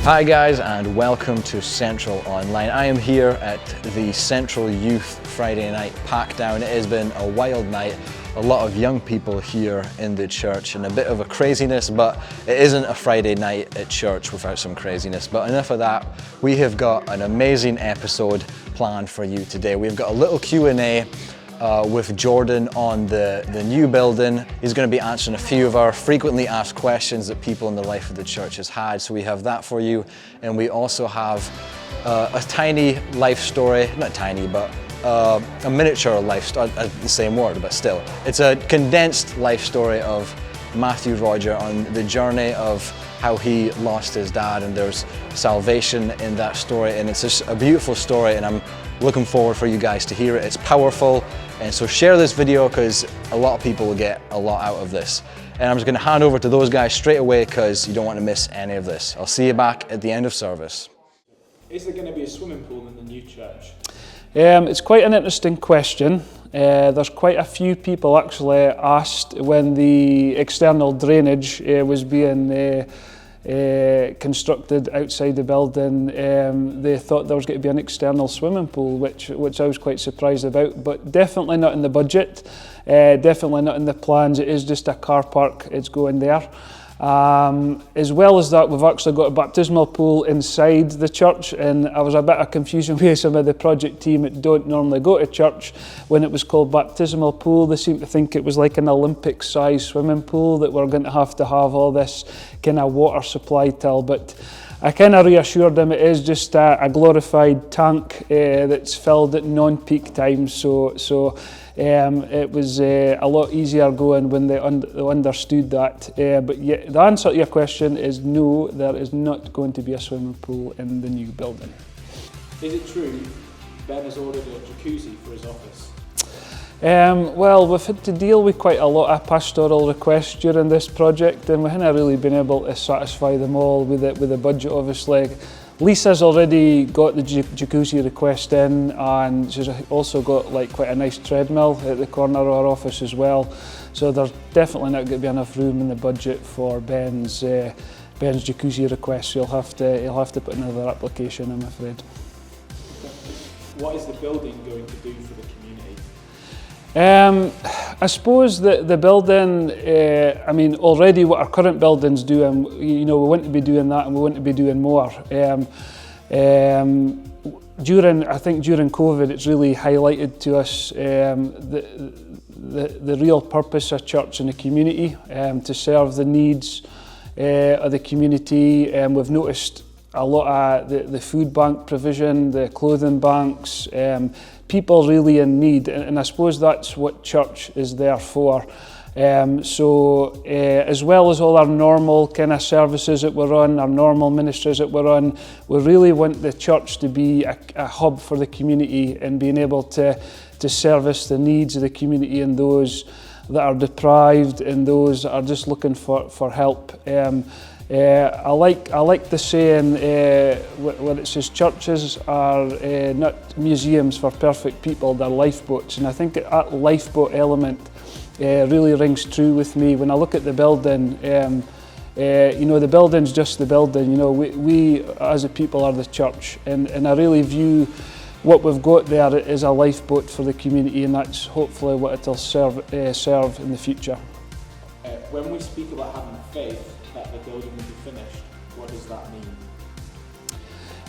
Hi guys, and welcome to Central Online. I am here at the Central Youth Friday night pack down. It has been a wild night, a lot of young people here in the church and a bit of a craziness, but it isn't a Friday night at church without some craziness. But enough of that, we have got an amazing episode planned for you today. We've got a little Q&A with Jordan on the new building. He's going to be answering a few of our frequently asked questions that people in the life of the church has had. So we have that for you, and we also have a tiny life story, not tiny, but a miniature life story, the same word, but still. It's a condensed life story of Matthew Roger on the journey of how he lost his dad, and there's salvation in that story, and it's just a beautiful story, and I'm looking forward for you guys to hear it. It's powerful, and so share this video because a lot of people will get a lot out of this. And I'm just going to hand over to those guys straight away because you don't want to miss any of this. I'll see you back at the end of service. Is there going to be a swimming pool in the new church? It's quite an interesting question. There's quite a few people actually asked when the external drainage was being constructed outside the building. They thought there was going to be an external swimming pool, which I was quite surprised about, but definitely not in the budget, definitely not in the plans. It is just a car park, it's going there. As well as that, we've actually got a baptismal pool inside the church, and I was a bit of confusion with some of the project team that don't normally go to church. When it was called baptismal pool, they seemed to think it was like an Olympic size swimming pool that we're going to have all this kind of water supply till, but I kind of reassured them it is just a glorified tank that's filled at non-peak times, so it was a lot easier going when they understood that. But yeah, the answer to your question is no, there is not going to be a swimming pool in the new building. Is it true Ben has ordered a jacuzzi for his office? Well, we've had to deal with quite a lot of pastoral requests during this project, and we haven't really been able to satisfy them all with the budget, obviously. Lisa's already got the jacuzzi request in, and she's also got like quite a nice treadmill at the corner of our office as well. So there's definitely not going to be enough room in the budget for Ben's jacuzzi request. So he'll have to put another application, I'm afraid. What is the building going to do for the community? I suppose the building, I mean, already what our current buildings do, and we want to be doing that, and we want to be doing more. I think during COVID, it's really highlighted to us the real purpose of church in the community, to serve the needs of the community. We've noticed a lot of the food bank provision, the clothing banks, people really in need, and I suppose that's what church is there for. So as well as all our normal kind of services that we're on, our normal ministries that we're on, we really want the church to be a hub for the community and being able to service the needs of the community and those that are deprived and those that are just looking for help. I like the saying when it says churches are not museums for perfect people, they're lifeboats, and I think that lifeboat element really rings true with me. When I look at the building, the building's just the building. We as a people are the church, and I really view what we've got there as a lifeboat for the community, and that's hopefully what it'll serve in the future. When we speak about having faith that the building will be finished, what does that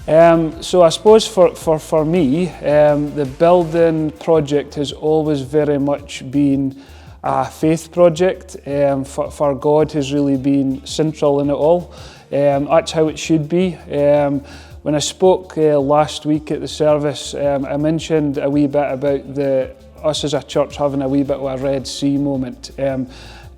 mean? So I suppose for me, the building project has always very much been a faith project. For God has really been central in it all. That's how it should be. When I spoke last week at the service, I mentioned a wee bit about us as a church having a wee bit of a Red Sea moment.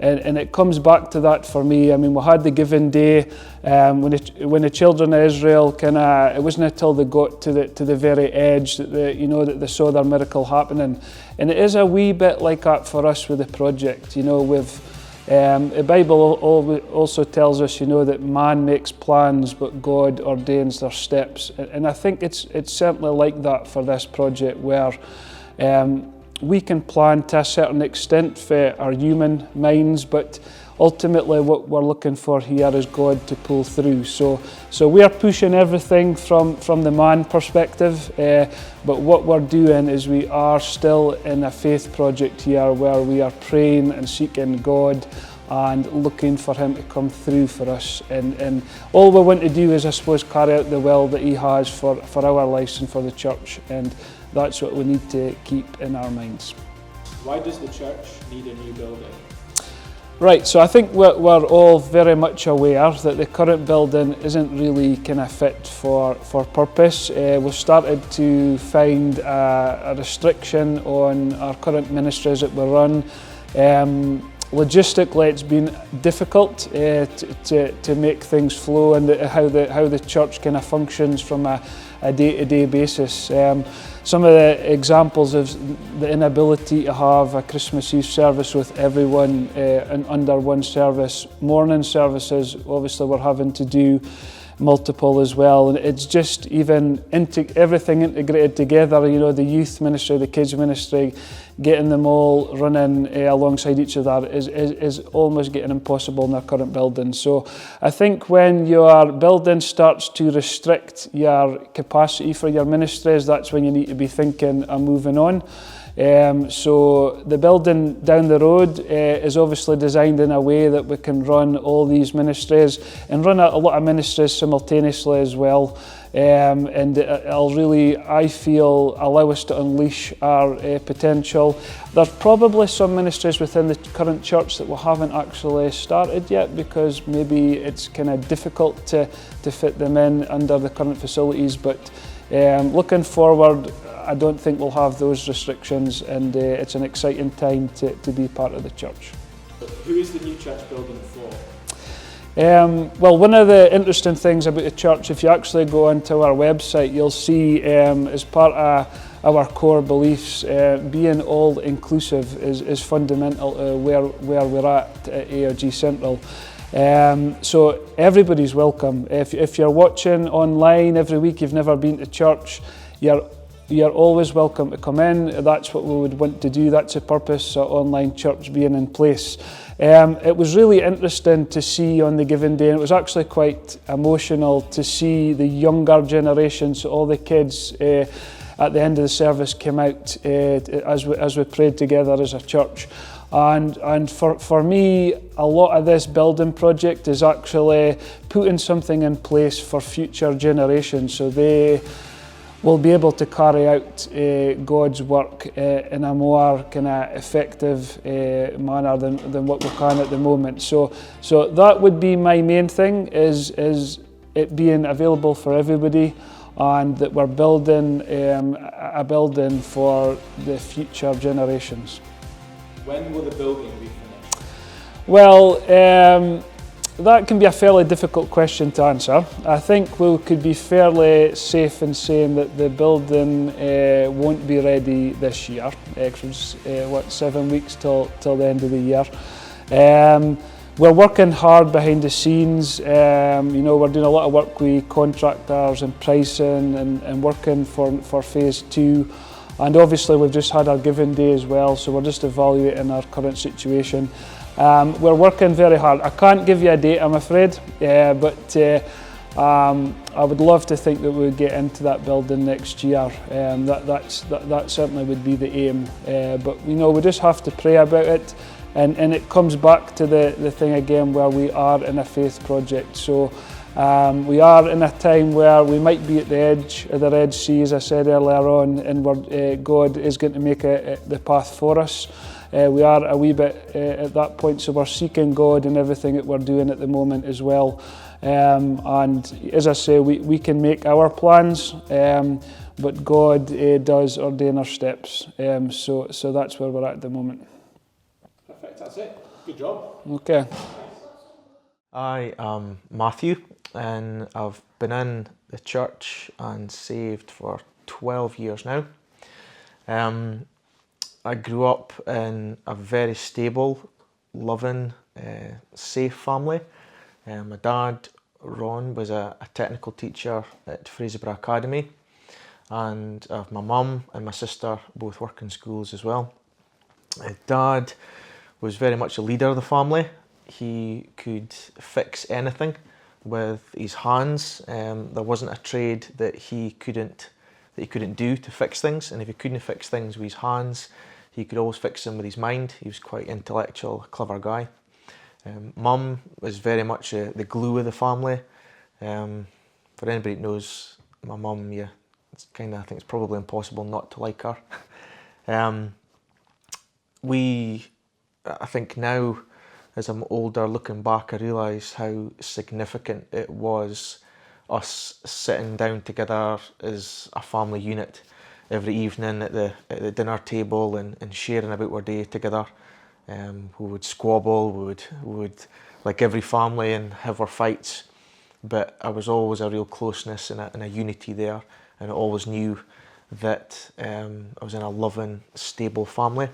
And it comes back to that for me. I mean, we had the Giving Day when the children of Israel it wasn't until they got to the very edge that they saw their miracle happening. And it is a wee bit like that for us with the project. The Bible also tells us, that man makes plans, but God ordains their steps. And I think it's certainly like that for this project, where we can plan to a certain extent for our human minds, but ultimately what we're looking for here is God to pull through. So we are pushing everything from the man perspective, but what we're doing is we are still in a faith project here where we are praying and seeking God and looking for him to come through for us. And all we want to do is, I suppose, carry out the will that he has for our lives and for the church, and that's what we need to keep in our minds. Why does the church need a new building? Right, so I think we're all very much aware that the current building isn't really kind of fit for purpose. We've started to find a restriction on our current ministries that we run. Logistically, it's been difficult to make things flow, and how the church kind of functions from a day-to-day basis. Some of the examples of the inability to have a Christmas Eve service with everyone under one service. Morning services, obviously, we're having to do multiple as well, and it's just even everything integrated together. You know, the youth ministry, the kids ministry, getting them all running alongside each other is almost getting impossible in our current building. So I think when your building starts to restrict your capacity for your ministries, that's when you need to be thinking of moving on. So the building down the road is obviously designed in a way that we can run all these ministries and run a lot of ministries simultaneously as well. And it'll really, I feel, allow us to unleash our potential. There's probably some ministries within the current church that we haven't actually started yet, because maybe it's kind of difficult to fit them in under the current facilities, but looking forward, I don't think we'll have those restrictions, and it's an exciting time to be part of the church. Who is the new church building for? Well, one of the interesting things about the church, if you actually go onto our website, you'll see as part of our core beliefs, being all inclusive is fundamental to where we're at AOG Central. So everybody's welcome. If you're watching online every week, you've never been to church, you're always welcome to come in. That's what we would want to do. That's the purpose of online church being in place. It was really interesting to see on the Giving Day, and it was actually quite emotional to see the younger generations, all the kids at the end of the service came out as we prayed together as a church. And for me, a lot of this building project is actually putting something in place for future generations, so they will be able to carry out God's work in a more kind of effective manner than what we can at the moment. So that would be my main thing, is it being available for everybody, and that we're building a building for the future generations. When will the building be finished? Well, that can be a fairly difficult question to answer. I think we could be fairly safe in saying that the building won't be ready this year. It's 7 weeks till the end of the year. We're working hard behind the scenes. We're doing a lot of work with contractors and pricing and working for phase 2. And obviously we've just had our Giving Day as well, so we're just evaluating our current situation. We're working very hard. I can't give you a date, I'm afraid, but I would love to think that we would get into that building next year. That certainly would be the aim. But we just have to pray about it, and it comes back to the thing again where we are in a faith project. So we are in a time where we might be at the edge of the Red Sea, as I said earlier on, and where God is going to make the path for us. We are a wee bit at that point, so we're seeking God in everything that we're doing at the moment as well. And as I say, we can make our plans, but God does ordain our steps. So that's where we're at the moment. Perfect, that's it. Good job. Okay. I am Matthew, and I've been in the church and saved for 12 years now. I grew up in a very stable, loving, safe family. My dad, Ron, was a technical teacher at Fraserburgh Academy, and my mum and my sister both work in schools as well. Dad was very much a leader of the family. he could fix anything with his hands. There wasn't a trade that he couldn't do to fix things, and if he couldn't fix things with his hands, he could always fix them with his mind. He was quite intellectual, clever guy. Mum was very much the glue of the family. For anybody that knows my mum, yeah, I think it's probably impossible not to like her. I think now, as I'm older, looking back, I realise how significant it was us sitting down together as a family unit every evening at the dinner table and sharing about our day together. We would squabble, we would like every family and have our fights, but there was always a real closeness and a unity there, and I always knew that I was in a loving, stable family.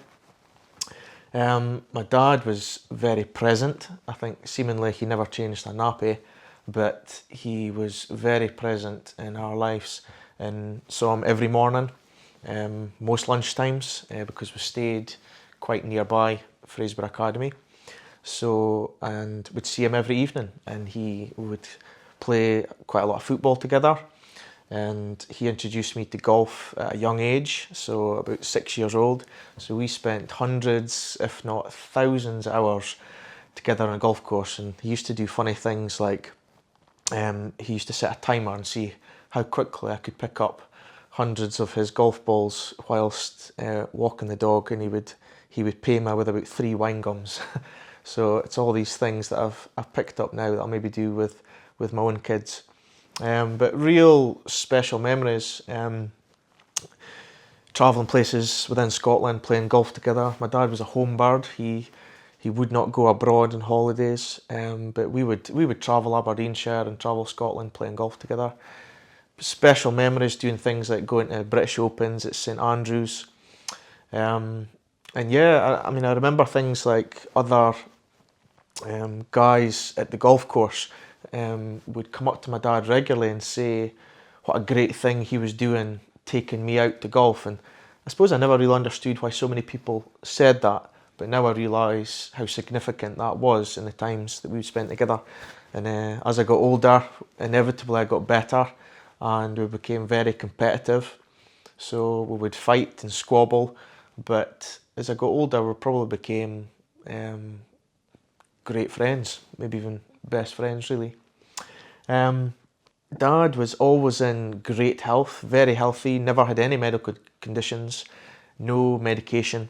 My dad was very present. I think seemingly he never changed a nappy, but he was very present in our lives and saw him every morning, most lunchtimes, because we stayed quite nearby Fraserburgh Academy. And we'd see him every evening, and we would play quite a lot of football together. And he introduced me to golf at a young age, so about 6 years old. So we spent hundreds, if not thousands of hours together on a golf course, and he used to do funny things like he used to set a timer and see how quickly I could pick up hundreds of his golf balls whilst walking the dog, and he would pay me with about 3 wine gums. So it's all these things that I've picked up now that I'll maybe do with my own kids. But real special memories, travelling places within Scotland, playing golf together. My dad was a home bird. He would not go abroad on holidays, but we would travel Aberdeenshire and travel Scotland playing golf together. Special memories doing things like going to British Opens at St Andrews. And yeah, I mean, I remember things like other guys at the golf course would come up to my dad regularly and say what a great thing he was doing taking me out to golf. And I suppose I never really understood why so many people said that, but now I realise how significant that was in the times that we spent together. And as I got older, inevitably I got better and we became very competitive. So we would fight and squabble, but as I got older we probably became great friends, maybe even best friends really. Dad was always in great health, very healthy, never had any medical conditions, no medication.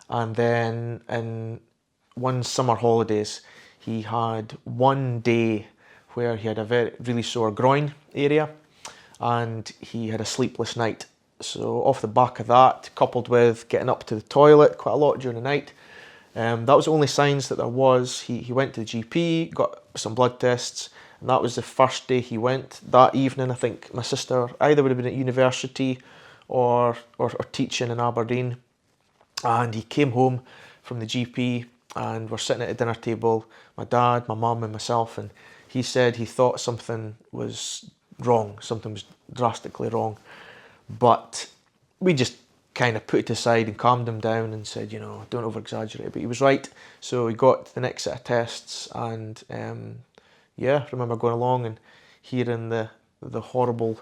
And then in one summer holidays, he had one day where he had a really sore groin area and he had a sleepless night. So off the back of that, coupled with getting up to the toilet quite a lot during the night, that was the only signs that there was. He went to the GP, got some blood tests, and that was the first day he went. That evening, I think my sister either would have been at university or teaching in Aberdeen. And he came home from the GP and we're sitting at a dinner table, my dad, my mum and myself, and he said he thought something was wrong, something was drastically wrong. But we just kind of put it aside and calmed him down and said, you know, don't over-exaggerate. But he was right. So he got the next set of tests and yeah, I remember going along and hearing the horrible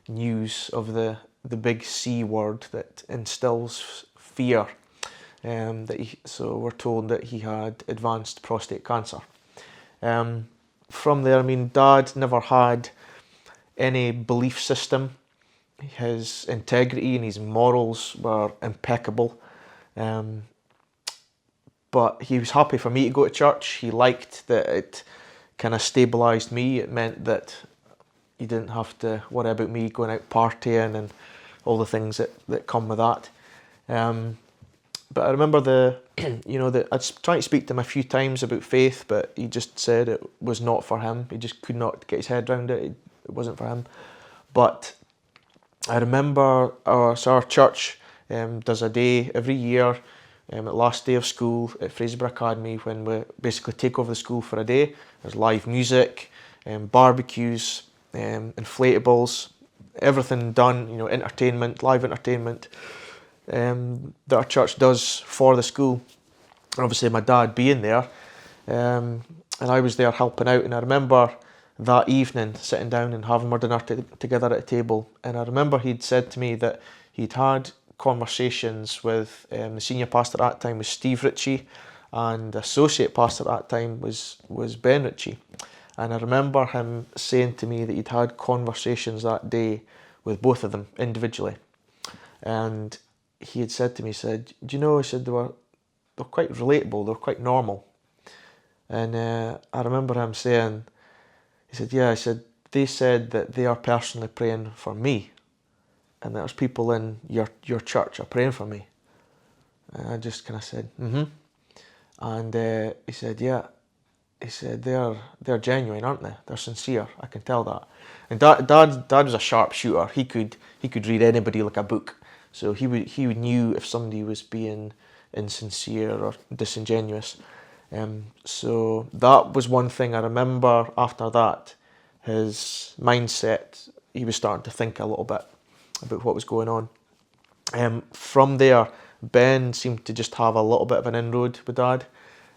news of the big C word that instills fear. So we're told that he had advanced prostate cancer. From there, I mean, Dad never had any belief system. His integrity and his morals were impeccable. But he was happy for me to go to church. He liked that it kind of stabilised me. It meant that he didn't have to worry about me going out partying and all the things that come with that. But I remember I tried to speak to him a few times about faith, but he just said it was not for him. He just could not get his head around it. It wasn't for him. But I remember our church does a day every year, at last day of school at Fraserburgh Academy, when we basically take over the school for a day. There's live music, barbecues, inflatables, everything done, entertainment, live entertainment that our church does for the school. And obviously my dad being there, and I was there helping out. And I remember that evening sitting down and having our dinner together at a table. And I remember he'd said to me that he'd had conversations with the senior pastor at that time was Steve Ritchie, and the associate pastor at that time was Ben Ritchie. And I remember him saying to me that he'd had conversations that day with both of them individually. And he had said to me, he said, do you know, he said, they were quite relatable, they were quite normal. And I remember him saying, he said, yeah, he said, they said that they are personally praying for me, and there's people in your church are praying for me. And I just kind of said, mm-hmm. And he said, yeah. He said, they're genuine, aren't they? They're sincere. I can tell that. And Dad was a sharp shooter. He could read anybody like a book. So he knew if somebody was being insincere or disingenuous. So that was one thing I remember. After that, his mindset, he was starting to think a little bit about what was going on. From there, Ben seemed to just have a little bit of an inroad with Dad.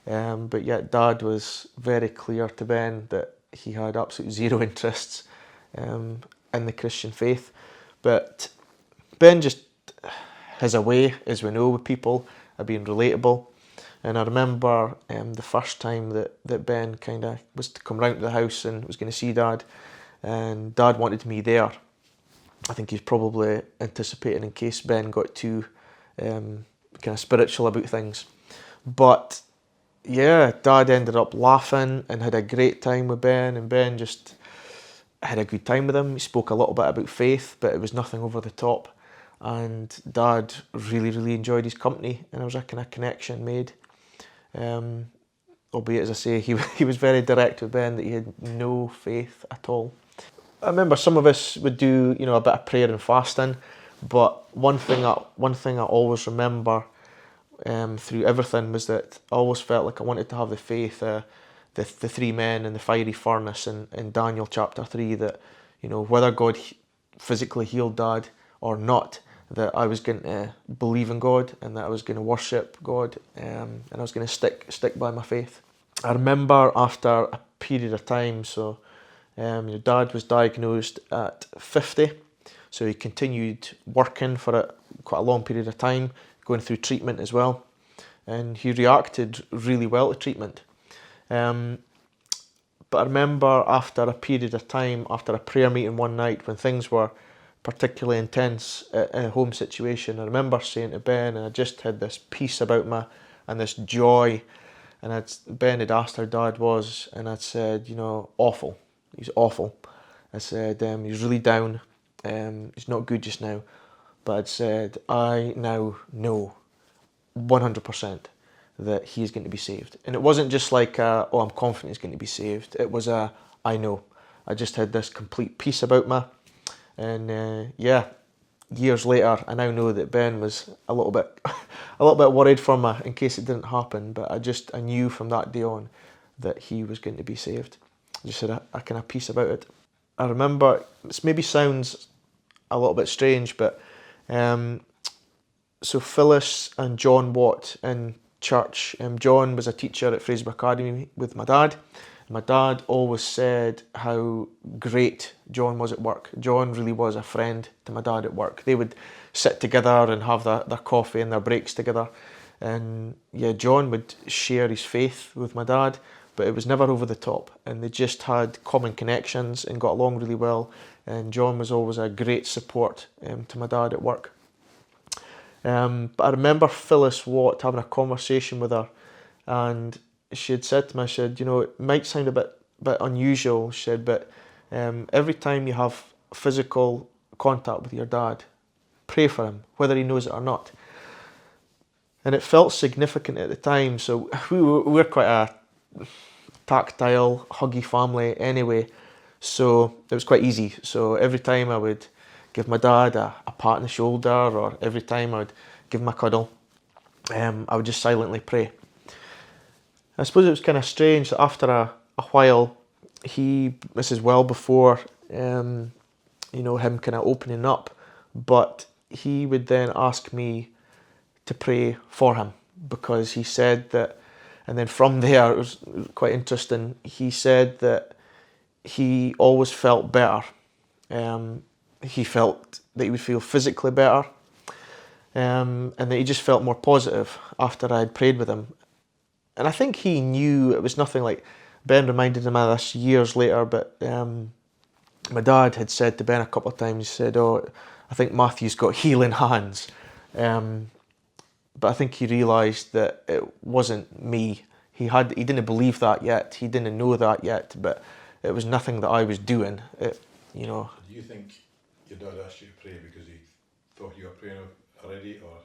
But yet Dad was very clear to Ben that he had absolutely zero interests in the Christian faith. But Ben just has a way, as we know, with people, of being relatable. And I remember the first time that Ben kind of was to come round to the house and was going to see Dad, and Dad wanted me there. I think he's probably anticipating in case Ben got too kind of spiritual about things. But yeah, Dad ended up laughing and had a great time with Ben, and Ben just had a good time with him. He spoke a little bit about faith, but it was nothing over the top. And Dad really, really enjoyed his company, and there was a kind of connection made. Albeit, as I say, he was very direct with Ben that he had no faith at all. I remember some of us would do, a bit of prayer and fasting, but one thing I always remember through everything was that I always felt like I wanted to have the faith, the three men in the fiery furnace in Daniel chapter 3, that whether God physically healed Dad or not, that I was going to believe in God and that I was going to worship God, and I was going to stick by my faith. I remember after a period of time, so Dad was diagnosed at 50, so he continued working for quite a long period of time, going through treatment as well, and he reacted really well to treatment. But I remember after a period of time, after a prayer meeting one night when things were particularly intense in a home situation, I remember saying to Ben, and I just had this peace about me and this joy, and Ben had asked how Dad was, and I'd said, awful. He's awful. I said, he's really down. He's not good just now. But I'd said, I now know 100% that he's going to be saved. And it wasn't just like, I'm confident he's going to be saved. It was I know. I just had this complete peace about me. And years later, I now know that Ben was a little bit worried for me in case it didn't happen. But I knew from that day on that he was going to be saved. I just had a kind of peace about it. I remember, this maybe sounds a little bit strange, but so Phyllis and John Watt in church. John was a teacher at Fraserburgh Academy with my dad. My dad always said how great John was at work. John really was a friend to my dad at work. They would sit together and have their coffee and their breaks together. And yeah, John would share his faith with my dad, but it was never over the top. And they just had common connections and got along really well. And John was always a great support to my dad at work. But I remember Phyllis Watt having a conversation with her, and she had said to me, she said, it might sound a bit unusual, she said, but every time you have physical contact with your dad, pray for him, whether he knows it or not. And it felt significant at the time, so we're quite a tactile, huggy family anyway, so it was quite easy. So every time I would give my dad a pat on the shoulder, or every time I would give him a cuddle, I would just silently pray. I suppose it was kind of strange that after a while, this is well before, him kind of opening up, but he would then ask me to pray for him, because he said that And then from there, it was quite interesting. He said that he always felt better. He felt that he would feel physically better, and that he just felt more positive after I had prayed with him. And I think he knew it was nothing like, Ben reminded him of this years later, but my dad had said to Ben a couple of times, he said, "Oh, I think Matthew's got healing hands." But I think he realised that it wasn't me. He didn't believe that yet. He didn't know that yet, but it was nothing that I was doing. Do you think your dad asked you to pray because he thought you were praying already, or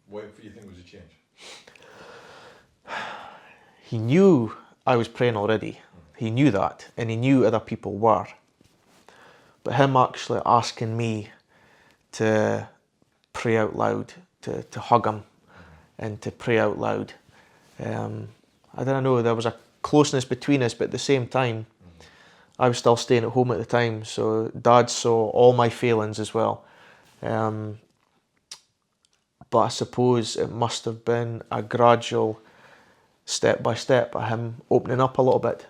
what do you think was the change? He knew I was praying already. He knew that, and he knew other people were. But him actually asking me to pray out loud, to hug him, and to pray out loud, I don't know, there was a closeness between us, but at the same time, I was still staying at home at the time, so Dad saw all my failings as well. But I suppose it must have been a gradual step by step of him opening up a little bit.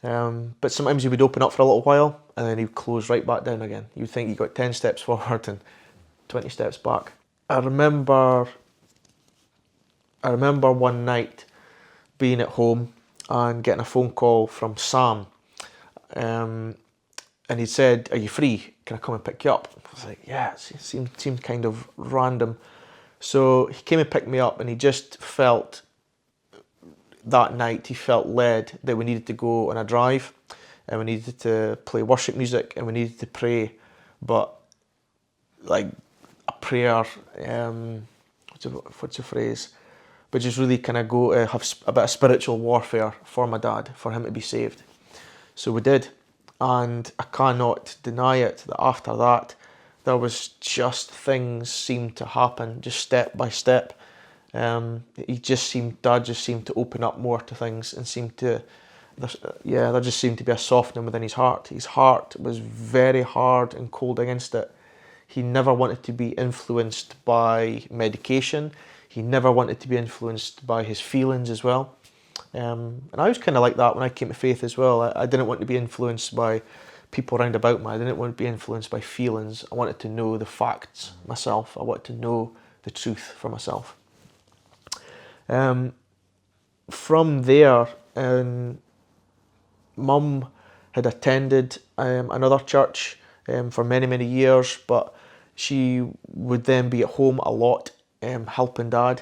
But sometimes he would open up for a little while and then he'd close right back down again. You'd think he got 10 steps forward and 20 steps back. I remember one night being at home and getting a phone call from Sam. And he said, "Are you free? Can I come and pick you up?" I was like, yeah, it seemed kind of random. So he came and picked me up, and he just felt that night, he felt led that we needed to go on a drive and we needed to play worship music and we needed to pray, but like a prayer, what's the phrase? But just really kind of go have a bit of spiritual warfare for my dad, for him to be saved. So we did, and I cannot deny it that after that, there was just things seemed to happen, just step by step. Dad just seemed to open up more to things and there just seemed to be a softening within his heart. His heart was very hard and cold against it. He never wanted to be influenced by medication. He never wanted to be influenced by his feelings as well. And I was kind of like that when I came to faith as well. I didn't want to be influenced by people around about me. I didn't want to be influenced by feelings. I wanted to know the facts myself. I wanted to know the truth for myself. From there, Mum had attended another church for many, many years, but she would then be at home a lot, helping Dad.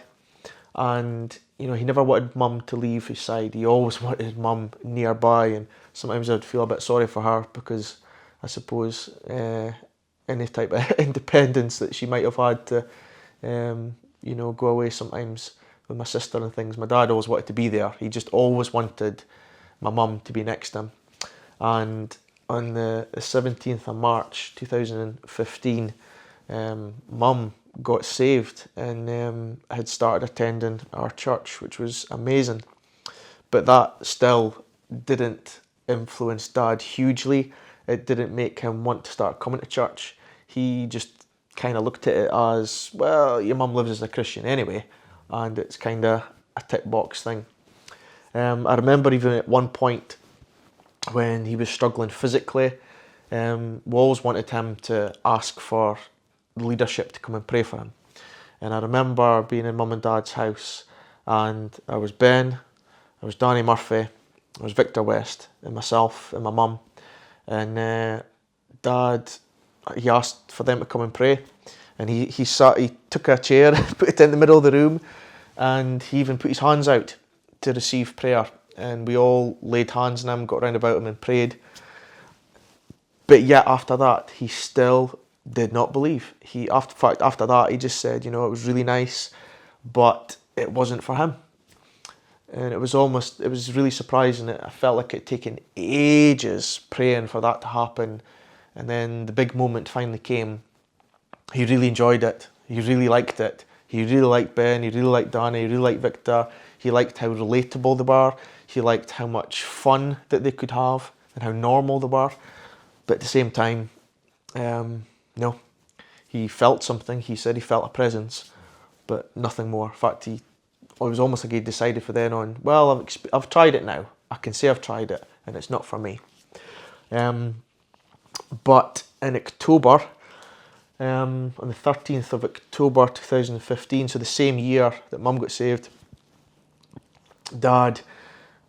And he never wanted Mum to leave his side. He always wanted Mum nearby, and sometimes I'd feel a bit sorry for her because I suppose any type of independence that she might have had to, go away sometimes with my sister and things. My dad always wanted to be there. He just always wanted my mum to be next to him. And on the 17th of March 2015, Mum got saved and had started attending our church, which was amazing. But that still didn't influence Dad hugely. It didn't make him want to start coming to church. He just kind of looked at it as, well, your mum lives as a Christian anyway, and it's kind of a tick box thing. I remember even at one point when he was struggling physically, we always wanted him to ask for leadership to come and pray for him. And I remember being in Mum and Dad's house, and I was Ben, I was Danny Murphy, I was Victor West, and myself and my mum. And Dad, he asked for them to come and pray, and he took a chair, put it in the middle of the room, and he even put his hands out to receive prayer. And we all laid hands on him, got round about him and prayed. But yet after that, he still did not believe. After that, he just said, it was really nice, but it wasn't for him. And it was really surprising. I felt like it taken ages praying for that to happen. And then the big moment finally came. He really enjoyed it. He really liked it. He really liked Ben. He really liked Danny. He really liked Victor. He liked how relatable they were. He liked how much fun that they could have and how normal they were. But at the same time, no. He felt something. He said he felt a presence, but nothing more. In fact, he was almost like he decided for then on, well, I've tried it now. I can say I've tried it, and it's not for me. But in October, on the 13th of October 2015, so the same year that Mum got saved, Dad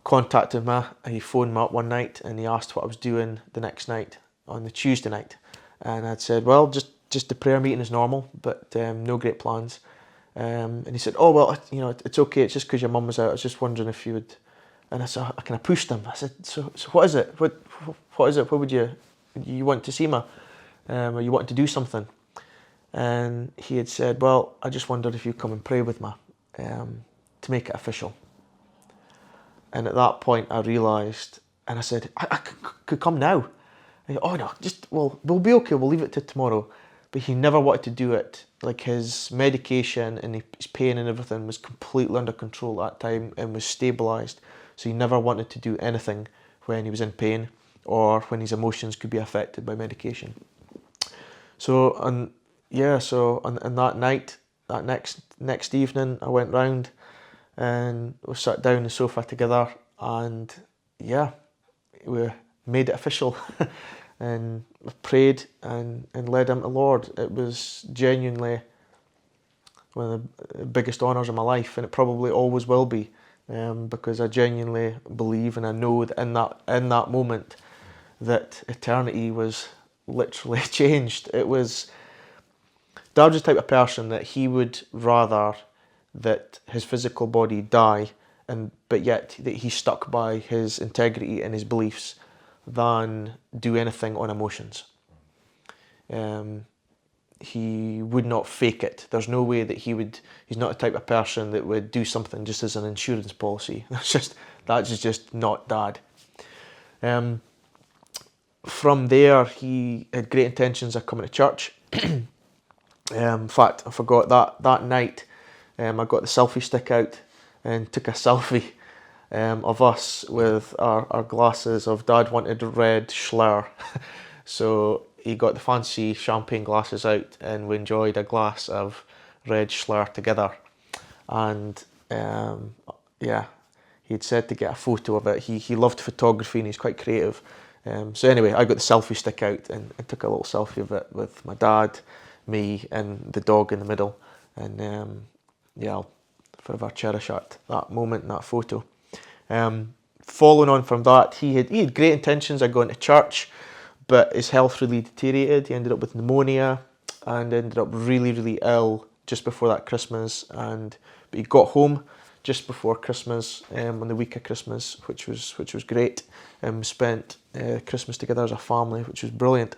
contacted me. He phoned me up one night and he asked what I was doing the next night, on the Tuesday night. And I'd said, well, just the prayer meeting is normal, but no great plans. And he said, oh, well, you know, it's okay, it's just because your mum was out. I was just wondering if you would... And I said, I kind of pushed him. I said, so what is it? What is it? What would you want to see me? Or you want to do something? And he had said, well, I just wondered if you'd come and pray with me to make it official. And at that point I realised, and I said, I could come now. And he, oh no, we'll be okay, we'll leave it to tomorrow. But he never wanted to do it. Like, his medication and his pain and everything was completely under control at that time and was stabilised. So he never wanted to do anything when he was in pain or when his emotions could be affected by medication. So on that night, that next evening, I went round and we sat down on the sofa together, and yeah, we made it official. And we prayed and led him to the Lord. It was genuinely one of the biggest honours of my life, and it probably always will be, because I genuinely believe and I know that in that moment that eternity was literally changed. Dad was the type of person that he would rather that his physical body die, but yet that he stuck by his integrity and his beliefs, than do anything on emotions. He would not fake it. There's no way that he's not the type of person that would do something just as an insurance policy. That's just not Dad. From there, he had great intentions of coming to church. In fact, I forgot that night, I got the selfie stick out and took a selfie of us with our glasses of... Dad wanted red Schlur. So he got the fancy champagne glasses out and we enjoyed a glass of red Schlur together. And yeah, he'd said to get a photo of it. He loved photography and he's quite creative. So anyway, I got the selfie stick out and took a little selfie of it with my dad, me and the dog in the middle. And yeah, I'll forever cherish that moment and that photo. Following on from that, he had great intentions of going to church, but his health really deteriorated. He ended up with pneumonia and ended up really, really ill just before that Christmas. But he got home just before Christmas, on the week of Christmas, which was great. Spent Christmas together as a family, which was brilliant.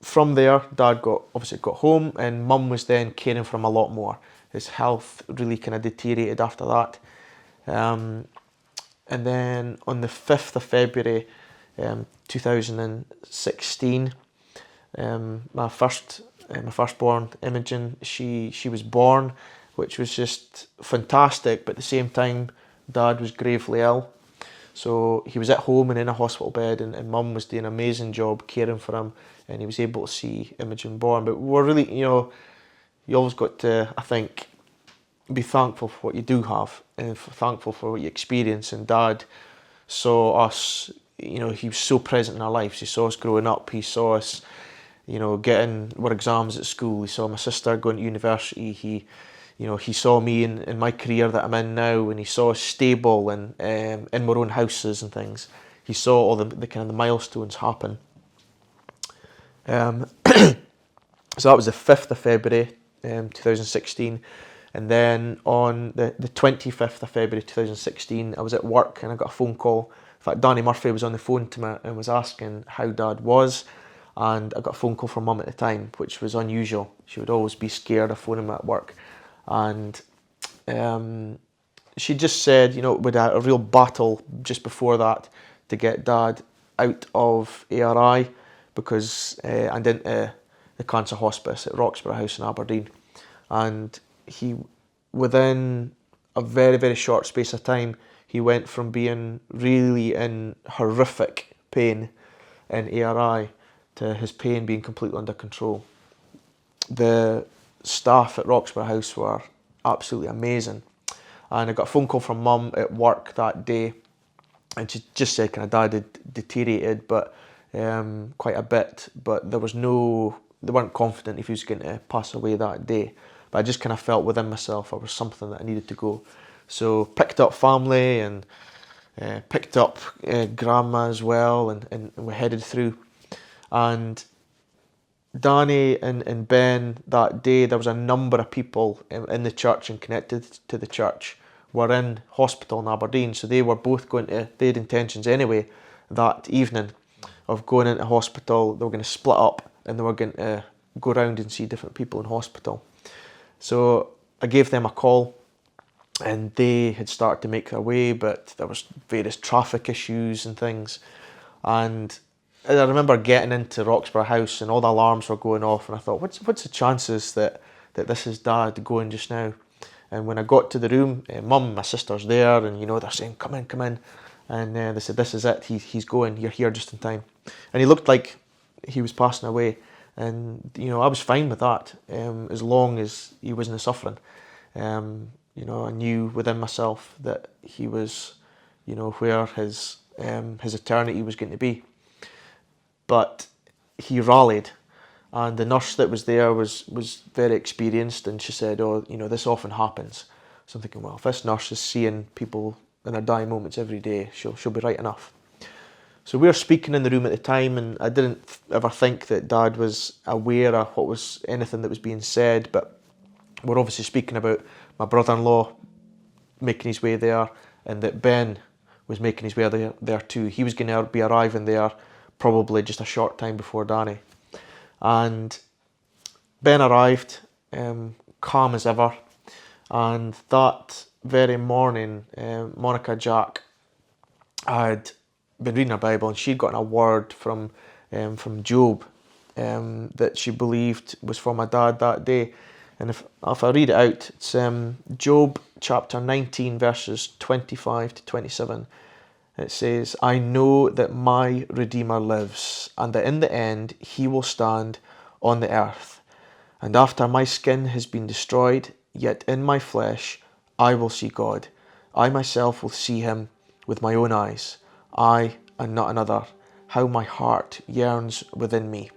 From there, Dad obviously got home, and Mum was then caring for him a lot more. His health really kind of deteriorated after that. And then on the 5th of February 2016, my firstborn, Imogen, she was born, which was just fantastic, but at the same time, Dad was gravely ill. So he was at home and in a hospital bed, and Mum was doing an amazing job caring for him, and he was able to see Imogen born. But we're really, you always got to, I think, be thankful for what you do have, and thankful for what you experience. And Dad saw us, he was so present in our lives. He saw us growing up. He saw us, getting our exams at school. He saw my sister going to university. He saw me in my career that I'm in now, and he saw us stable and in our own houses and things. He saw all the kind of the milestones happen. So that was the 5th of February 2016, and then on the 25th of February 2016, I was at work and I got a phone call. In fact, Danny Murphy was on the phone to me and was asking how Dad was, and I got a phone call from Mum at the time, which was unusual. She would always be scared of phoning me at work. And she just said, we'd had a real battle just before that to get Dad out of ARI and into the cancer hospice at Roxburgh House in Aberdeen. And he, within a very, very short space of time, he went from being really in horrific pain in ARI to his pain being completely under control. The staff at Roxburgh House were absolutely amazing. And I got a phone call from Mum at work that day, and she just said kind of Dad had deteriorated, but quite a bit, but they weren't confident if he was going to pass away that day. But I just kind of felt within myself there was something that I needed to go. So picked up family and picked up grandma as well, and we headed through. And Danny and Ben, that day, there was a number of people in the church and connected to the church were in hospital in Aberdeen, so they were both they had intentions anyway that evening of going into hospital. They were going to split up and they were going to go around and see different people in hospital. So I gave them a call, and they had started to make their way, but there was various traffic issues and things. And I remember getting into Roxburgh House and all the alarms were going off, and I thought, what's the chances that this is Dad going just now? And when I got to the room, Mum and my sister's there, and they're saying, come in. And they said, this is it, he's going, you're here just in time. And he looked like he was passing away. And, I was fine with that, as long as he wasn't suffering. I knew within myself that he was, where his eternity was going to be. But he rallied, and the nurse that was there was very experienced, and she said, this often happens. So I'm thinking, well, if this nurse is seeing people in their dying moments every day, she'll be right enough. So we were speaking in the room at the time, and I didn't ever think that Dad was aware of what was anything that was being said, but we're obviously speaking about my brother-in-law making his way there, and that Ben was making his way there too. He was going to be arriving there probably just a short time before Danny. And Ben arrived, calm as ever, and that very morning, Monica Jack had been reading her Bible, and she'd gotten a word from Job that she believed was for my dad that day. And if I read it out, it's Job chapter 19, verses 25 to 27. It says, I know that my Redeemer lives, and that in the end he will stand on the earth. And after my skin has been destroyed, yet in my flesh I will see God. I myself will see him with my own eyes. I and not another. How my heart yearns within me.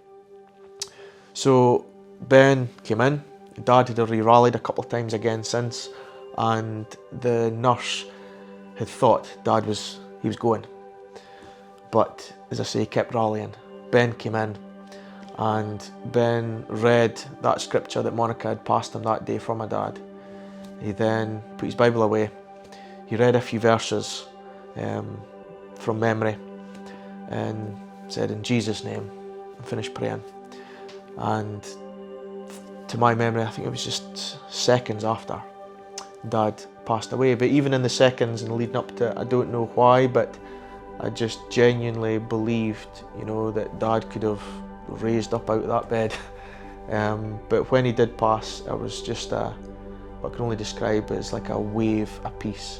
So Ben came in. Dad had already rallied a couple of times again since, and the nurse had thought Dad was going. But as I say, he kept rallying. Ben came in, and Ben read that scripture that Monica had passed him that day from my dad. He then put his Bible away. He read a few verses from memory and said, in Jesus' name, and finished praying. And to my memory, I think it was just seconds after Dad passed away. But even in the seconds and leading up to it, I don't know why, but I just genuinely believed, that Dad could have raised up out of that bed. But when he did pass, it was just what I can only describe as like a wave of peace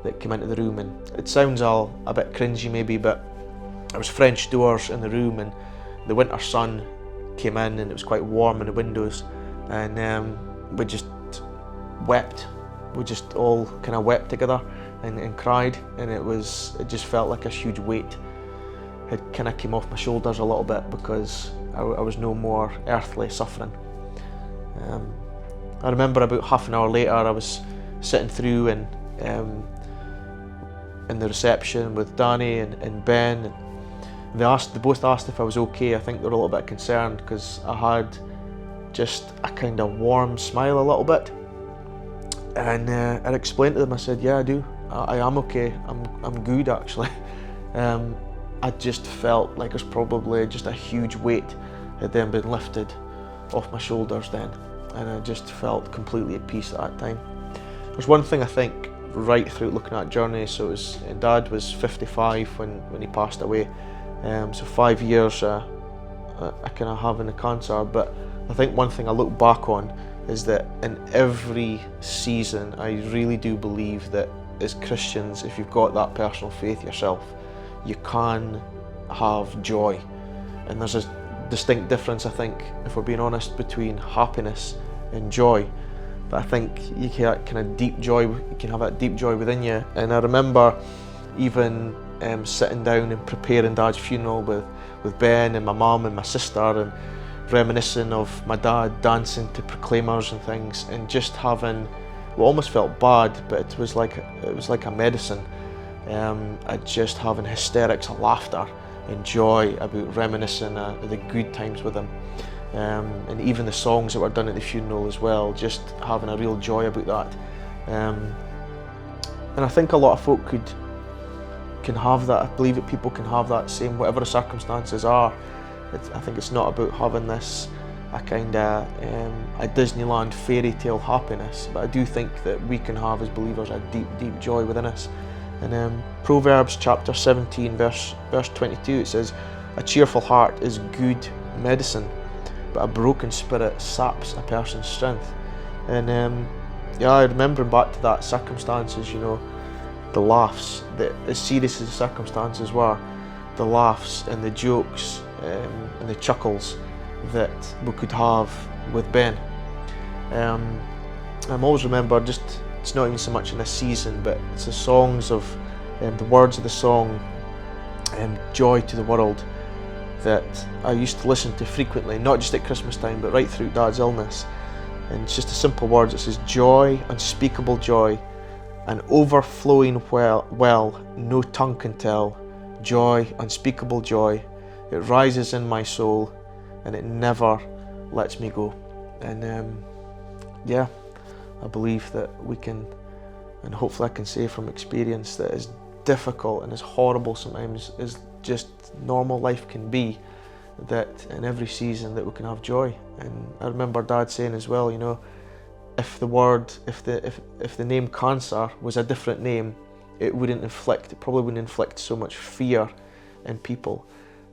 that came into the room. And it sounds all a bit cringy maybe, but there was French doors in the room, and the winter sun came in, and it was quite warm in the windows, and we just wept. We just all kind of wept together and cried, and it just felt like a huge weight had kind of came off my shoulders a little bit, because I was no more earthly suffering. I remember about half an hour later I was sitting through and in the reception with Danny and Ben, and they both asked if I was okay. I think they were a little bit concerned because I had just a kind of warm smile a little bit. And I explained to them, I said, yeah, I do. I am okay. I'm good, actually. I just felt like it was probably just a huge weight had then been lifted off my shoulders then. And I just felt completely at peace at that time. There's one thing I think right through looking at journey. So Dad was 55 when he passed away. So 5 years I kind of having the cancer. But I think one thing I look back on is that in every season, I really do believe that as Christians, if you've got that personal faith yourself, you can have joy. And there's this distinct difference, I think, if we're being honest, between happiness and joy. But I think you can have kind of deep joy. You can have that deep joy within you. And I remember even sitting down and preparing Dad's funeral with Ben and my mum and my sister, and reminiscing of my dad dancing to Proclaimers and things, and just having, well, almost felt bad, but it was like a medicine. Just having hysterics of laughter and joy about reminiscing the good times with him. And even the songs that were done at the funeral as well, just having a real joy about that. And I think a lot of folk can have that. I believe that people can have that same, whatever the circumstances are. I think it's not about having this a kind of a Disneyland fairy tale happiness, but I do think that we can have as believers a deep, deep joy within us. And Proverbs chapter 17 verse 22, it says, "A cheerful heart is good medicine, but a broken spirit saps a person's strength." And yeah, I remember back to that circumstances, you know, the laughs, that as serious as the circumstances were, the laughs and the jokes and the chuckles that we could have with Ben. I'm always remember, just, it's not even so much in this season, but it's the songs of, the words of the song, "Joy to the World," that I used to listen to frequently, not just at Christmas time, but right through Dad's illness. And it's just a simple words. It says, "Joy, unspeakable joy, an overflowing well, no tongue can tell. Joy, unspeakable joy, it rises in my soul, and it never lets me go." And yeah, I believe that we can, and hopefully I can say from experience, that as difficult and as horrible sometimes as just normal life can be, that in every season that we can have joy. And I remember Dad saying as well, you know, if the name cancer was a different name, it probably wouldn't inflict so much fear in people.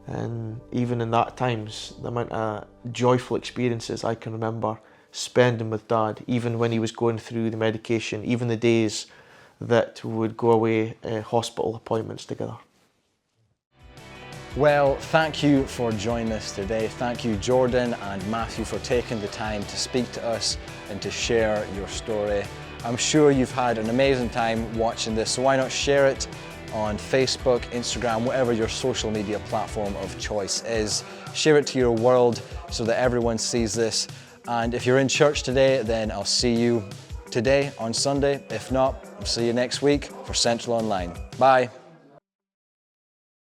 And even in that times, the amount of joyful experiences I can remember spending with Dad, even when he was going through the medication, even the days that we would go away hospital appointments together. Well, thank you for joining us today. Thank you, Jordan and Matthew, for taking the time to speak to us and to share your story. I'm sure you've had an amazing time watching this, so why not share it on Facebook, Instagram, whatever your social media platform of choice is. Share it to your world so that everyone sees this. And if you're in church today, then I'll see you today on Sunday. If not, I'll see you next week for Central Online. Bye.